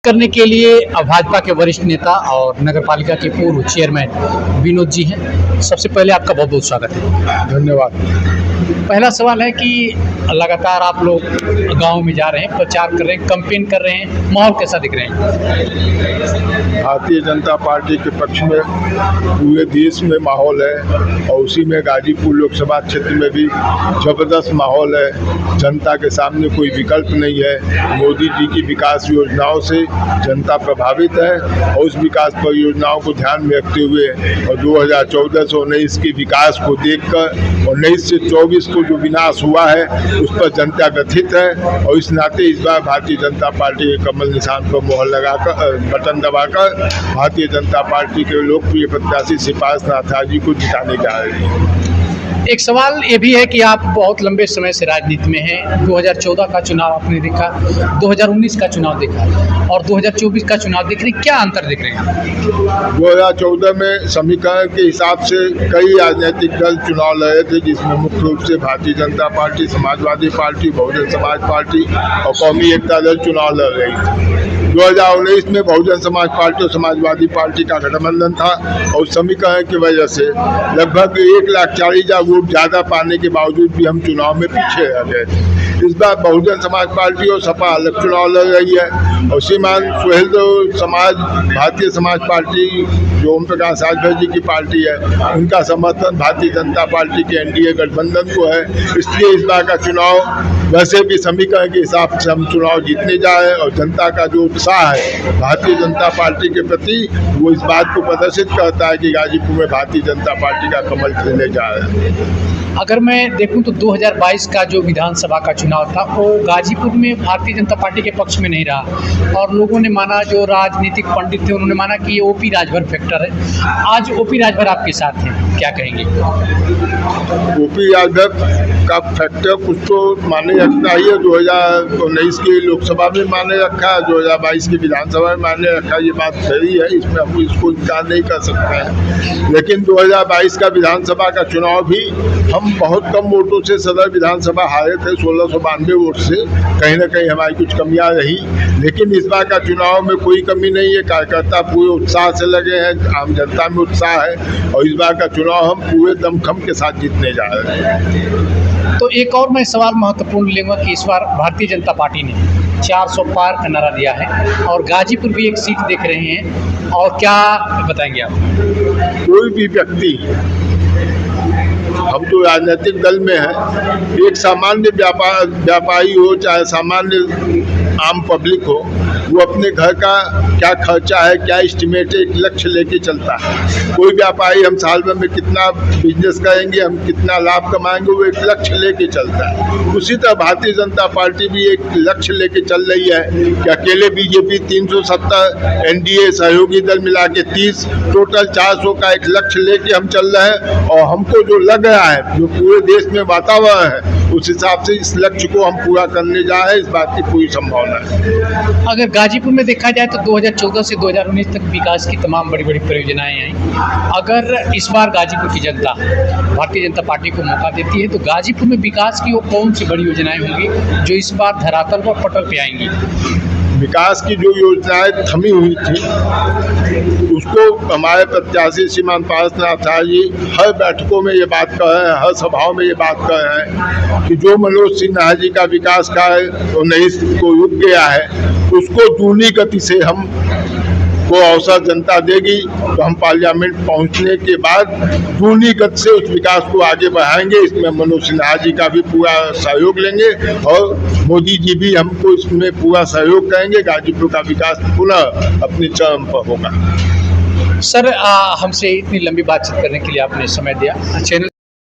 करने के लिए भाजपा के वरिष्ठ नेता और नगर पालिका के पूर्व चेयरमैन विनोद जी हैं। सबसे पहले आपका बहुत बहुत स्वागत है। धन्यवाद। पहला सवाल है कि लगातार आप लोग गांव में जा रहे हैं, प्रचार कर रहे हैं, कैंपेन कर रहे हैं, माहौल कैसा दिख रहे हैं? भारतीय जनता पार्टी के पक्ष में पूरे देश में माहौल है और उसी में गाजीपुर लोकसभा क्षेत्र में भी जबरदस्त माहौल है। जनता के सामने कोई विकल्प नहीं है। मोदी जी की विकास योजनाओं से जनता प्रभावित है और उस विकास परियोजनाओं को ध्यान में रखते हुए और 2014 से 19 के विकास को देखकर 19 से 24 को जो विनाश हुआ है उस पर जनता व्यथित है और इस नाते इस बार भारतीय जनता पार्टी के कमल निशान पर मोहर लगाकर बटन दबाकर भारतीय जनता पार्टी के लोकप्रिय प्रत्याशी सिपाहीनाथ जी को जिताने जा रही है। एक सवाल ये भी है कि आप बहुत लंबे समय से राजनीति में हैं। 2014 का चुनाव आपने देखा, 2019 का चुनाव देखा और 2024 का चुनाव देख रहे हैं, क्या अंतर देख रहे हैं? 2014 में समीकरण के हिसाब से कई राजनीतिक दल चुनाव लड़े थे, जिसमें मुख्य रूप से Bharatiya Janata party, Samajwadi party, Bahujan Samaj party और कौमी एकता दल चुनाव लड़ रही थी। 2019 में बहुजन समाज पार्टी और समाजवादी पार्टी का गठबंधन था और समीकरण की वजह से लगभग 1,40,000 वोट ज़्यादा पाने के बावजूद भी हम चुनाव में पीछे रह गए थे। इस बार बहुजन समाज पार्टी और सपा अलग चुनाव लड़ रही है और श्रीमान सुहेल समाज भारतीय समाज पार्टी जो ओम प्रकाश राजभर जी की पार्टी है उनका समर्थन भारतीय जनता पार्टी के एनडीए गठबंधन को है। इसलिए इस बार का चुनाव वैसे भी समीकरण के हिसाब से हम चुनाव जीतने जा रहे हैं और जनता का जो उत्साह है भारतीय जनता पार्टी के प्रति वो इस बात को प्रदर्शित करता है कि गाजीपुर में भारतीय जनता पार्टी का कमल खिलने जा रहा है। अगर मैं देखूं तो 2022 का जो विधानसभा का चुनाव था वो गाजीपुर में भारतीय जनता पार्टी के पक्ष में नहीं रहा और लोगों ने माना, जो राजनीतिक पंडित थे उन्होंने माना कि ये ओपी राजभर फैक्टर है। आज ओपी राजभर आपके साथ हैं, क्या कहेंगे? ओपी राजभर का फैक्टर कुछ तो माने रखना ही है। 2019 की लोकसभा में माने रखा है, 2022 की विधानसभा में माने रखा, ये बात सही है, इसमें हम इसको इनकार नहीं कर सकते हैं। लेकिन 2022 का विधानसभा का चुनाव भी हम बहुत कम वोटों से सदर विधानसभा हारे थे, 1692 वोट से। कहीं ना कहीं हमारी कुछ कमियां रही, लेकिन इस बार का चुनाव में कोई कमी नहीं है। कार्यकर्ता पूरे उत्साह से लगे हैं, आम जनता में उत्साह है और इस बार का चुनाव हम पूरे दमखम के साथ जीतने जा रहे हैं। तो एक और मैं सवाल महत्वपूर्ण लूँगा कि इस बार भारतीय जनता पार्टी ने 400 पार का नारा दिया है और गाजीपुर भी एक सीट देख रहे हैं, और क्या बताएंगे आप? कोई भी व्यक्ति, हम तो राजनीतिक दल में हैं, एक सामान्य व्यापारी हो चाहे सामान्य आम पब्लिक हो, वो अपने घर का क्या खर्चा है, क्या एस्टिमेट है, एक लक्ष्य लेके चलता है। कोई व्यापारी हम साल भर में कितना बिजनेस करेंगे, हम कितना लाभ कमाएंगे, वो एक लक्ष्य लेके चलता है। उसी तरह भारतीय जनता पार्टी भी एक लक्ष्य लेके चल रही है कि अकेले बीजेपी 370, एनडीए सहयोगी दल मिला के 30, टोटल 400 का एक लक्ष्य लेके हम चल रहे हैं और हमको जो लग रहा है, जो पूरे देश में वातावरण है, उस हिसाब से इस लक्ष्य को हम पूरा करने जा रहे हैं। इस बात की पूरी संभावना है। अगर गाजीपुर में देखा जाए तो 2014 से 2019 तक विकास की तमाम बड़ी बड़ी परियोजनाएं आई। अगर इस बार गाजीपुर की जनता भारतीय जनता पार्टी को मौका देती है तो गाजीपुर में विकास की वो कौन सी बड़ी योजनाएं होंगी जो इस बार धरातल पर पटल पे आएंगी? विकास की जो योजनाएं थमी हुई थी उसको हमारे प्रत्याशी श्रीमान पारसनाथ जी हर बैठकों में ये बात कर रहे हैं, हर सभाओं में ये बात कर रहे हैं कि जो मनोज सिन्हा जी का विकास कार्य 19 को रुक गया है उसको दूनी गति से हम को अवसर जनता देगी तो हम पार्लियामेंट पहुंचने के बाद दूनी गति से उस विकास को आगे बढ़ाएंगे। इसमें मनोज सिन्हा जी का भी पूरा सहयोग लेंगे और मोदी जी भी हमको इसमें पूरा सहयोग करेंगे। गाजीपुर का विकास पुनः अपने चरम पर होगा। सर, हमसे इतनी लंबी बातचीत करने के लिए आपने समय दिया। चैनल